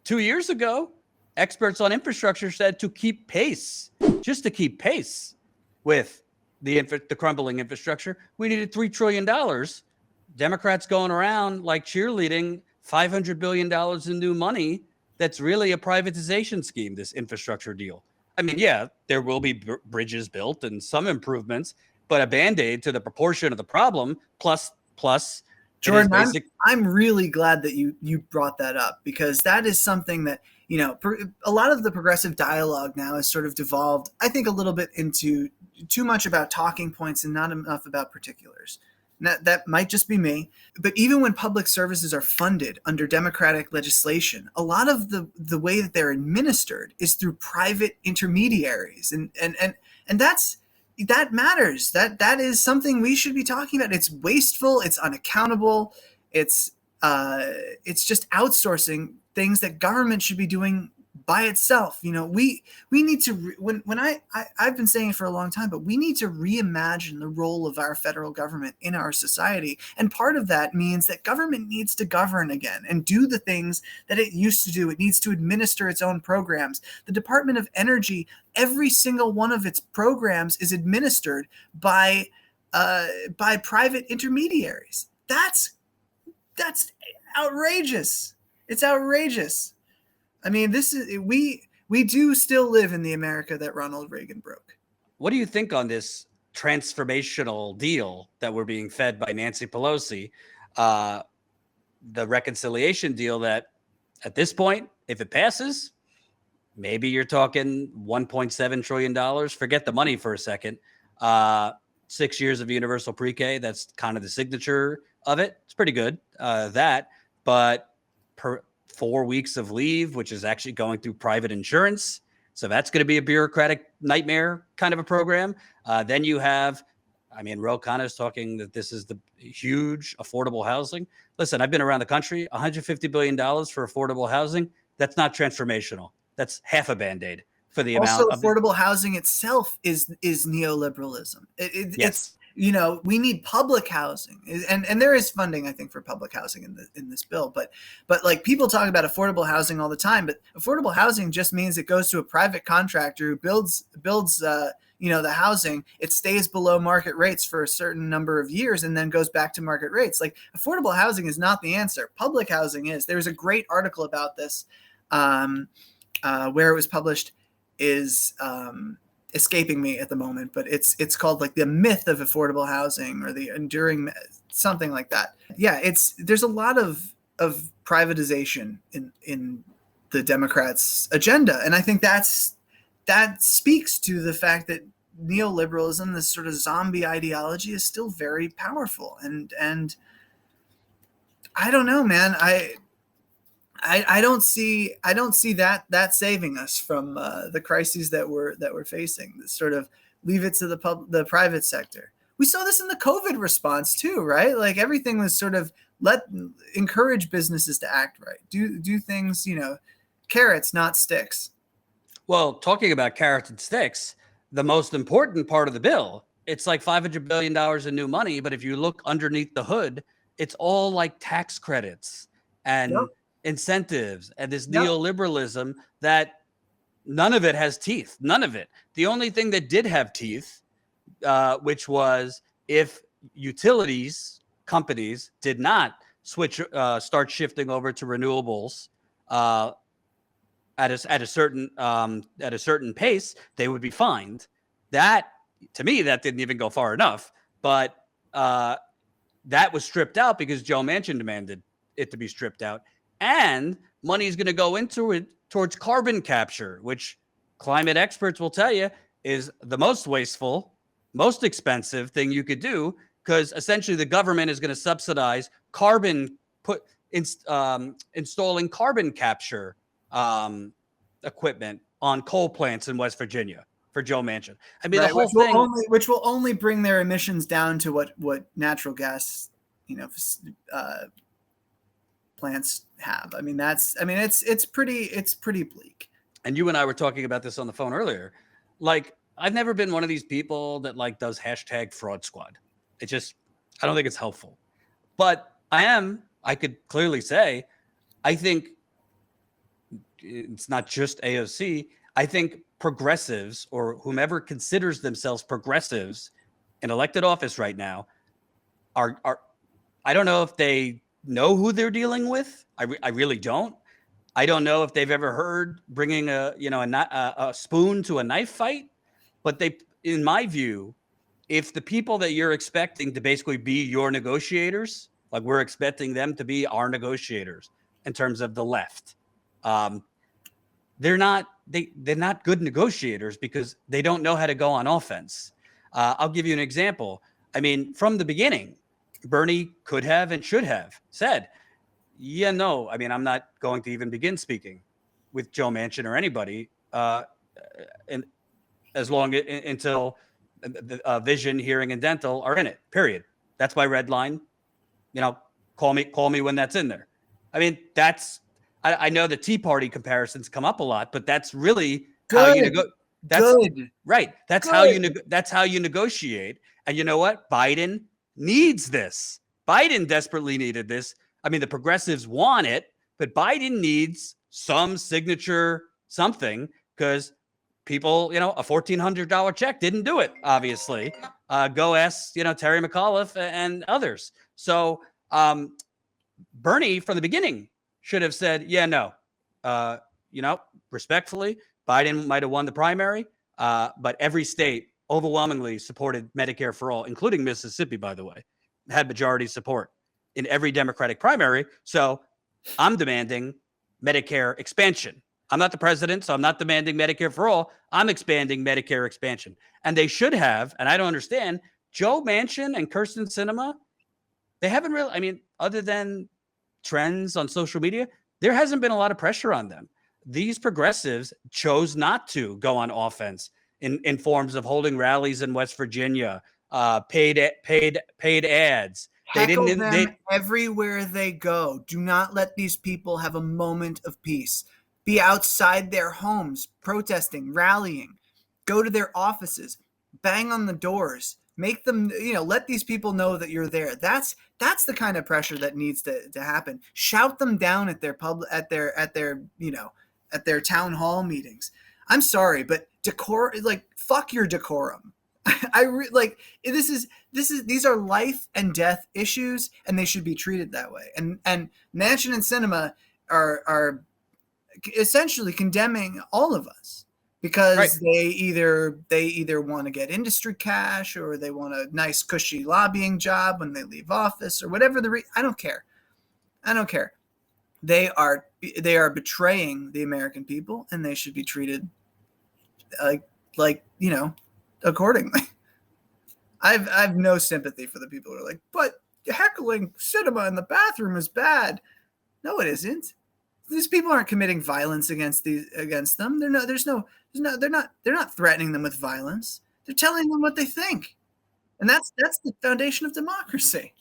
2 years ago, experts on infrastructure said to keep pace, just to keep pace with the crumbling infrastructure, we needed $3 trillion. Democrats going around like cheerleading $500 billion in new money. That's really a privatization scheme, this infrastructure deal. I mean, yeah, there will be bridges built and some improvements, but a Band-Aid to the proportion of the problem plus Jordan, I'm really glad that you brought that up, because that is something that, a lot of the progressive dialogue now has sort of devolved, I think, a little bit into too much about talking points and not enough about particulars. That might just be me. But even when public services are funded under Democratic legislation, a lot of the way that they're administered is through private intermediaries. And that matters. That is something we should be talking about. It's wasteful. It's unaccountable. It's just outsourcing things that government should be doing by itself. We need to I've been saying it for a long time, but we need to reimagine the role of our federal government in our society. And part of that means that government needs to govern again and do the things that it used to do. It needs to administer its own programs. The Department of Energy, every single one of its programs is administered by private intermediaries. That's outrageous. It's outrageous. I mean, we do still live in the America that Ronald Reagan broke. What do you think on this transformational deal that we're being fed by Nancy Pelosi? The reconciliation deal that at this point, if it passes, maybe you're talking $1.7 trillion. Forget the money for a second. 6 years of universal pre-K. That's kind of the signature of it. It's pretty good. But 4 weeks of leave, which is actually going through private insurance. So that's going to be a bureaucratic nightmare kind of a program. Then you have, Ro Khanna is talking that this is the huge affordable housing. Listen, I've been around the country, $150 billion for affordable housing. That's not transformational. That's half a Band-Aid for the amount of affordable housing itself is neoliberalism. Yes. It's, we need public housing, and there is funding, I think, for public housing in this bill. But like, people talk about affordable housing all the time, but affordable housing just means it goes to a private contractor who builds the housing. It stays below market rates for a certain number of years and then goes back to market rates. Like, affordable housing is not the answer. Public housing is. There's a great article about this, where it was published is escaping me at the moment, but it's called like the myth of affordable housing or the enduring, something like that. Yeah, there's a lot of privatization in the Democrats' agenda, and I think that speaks to the fact that neoliberalism, this sort of zombie ideology, is still very powerful. And I don't know, man. I don't see that saving us from the crises that we're facing. This sort of leave it to the private sector. We saw this in the COVID response too, right? Like, everything was sort of encourage businesses to act right, do things, carrots, not sticks. Well, talking about carrots and sticks, the most important part of the bill, it's like $500 billion in new money, but if you look underneath the hood, it's all like tax credits and incentives and this neoliberalism that none of it has teeth. None of it. The only thing that did have teeth, which was if utilities companies did not start shifting over to renewables at a certain pace, they would be fined. That, to me, that didn't even go far enough. But that was stripped out because Joe Manchin demanded it to be stripped out. And money is going to go into it towards carbon capture, which climate experts will tell you is the most wasteful, most expensive thing you could do, because essentially the government is going to subsidize installing carbon capture equipment on coal plants in West Virginia for Joe Manchin. I mean, the whole thing, which will only bring their emissions down to what natural gas, plants have. I mean, it's pretty bleak. And you and I were talking about this on the phone earlier. Like, I've never been one of these people that like does hashtag fraud squad. I don't think it's helpful. But I could clearly say, I think it's not just AOC. I think progressives or whomever considers themselves progressives in elected office right now are I don't know if they know who they're dealing with. I really don't. I don't know if they've ever heard bringing a spoon to a knife fight, but they, in my view, if the people that you're expecting to basically be your negotiators, like we're expecting them to be our negotiators in terms of the left, they're not good negotiators because they don't know how to go on offense. I'll give you an example. I mean, from the beginning, Bernie could have and should have said, yeah, no, I mean, I'm not going to even begin speaking with Joe Manchin or anybody and as long until vision, hearing, and dental are in it, period. That's my red line. Call me when that's in there. I mean, I know the Tea Party comparisons come up a lot, but that's really how you negotiate. Good. Right. That's how you negotiate. And you know what? Biden needs this. Biden desperately needed this. I mean, the progressives want it, but Biden needs some signature something because people, a $1,400 check didn't do it, obviously. Go ask, Terry McAuliffe and others. So Bernie, from the beginning, should have said, yeah, no. Respectfully, Biden might have won the primary, but every state overwhelmingly supported Medicare for all, including Mississippi, by the way, had majority support in every Democratic primary. So I'm demanding Medicare expansion. I'm not the president, so I'm not demanding Medicare for all. I'm expanding Medicare expansion. And they should have, and I don't understand, Joe Manchin and Kirsten Sinema, they haven't really, I mean, other than trends on social media, there hasn't been a lot of pressure on them. These progressives chose not to go on offense in forms of holding rallies in West Virginia, paid ads. Heckle them everywhere they go. Do not let these people have a moment of peace. Be outside their homes, protesting, rallying. Go to their offices, bang on the doors, make them, let these people know that you're there. That's the kind of pressure that needs to happen. Shout them down at their at their town hall meetings. I'm sorry, but fuck your decorum. These are life and death issues, and they should be treated that way. And Manchin and Sinema are essentially condemning all of us because right. they either want to get industry cash or they want a nice cushy lobbying job when they leave office or whatever I don't care. They are betraying the American people, and they should be treated accordingly. I've no sympathy for the people who are like, but heckling Sinema in the bathroom is bad. No, it isn't. These people aren't committing violence against them. They're not threatening them with violence. They're telling them what they think. And that's the foundation of democracy.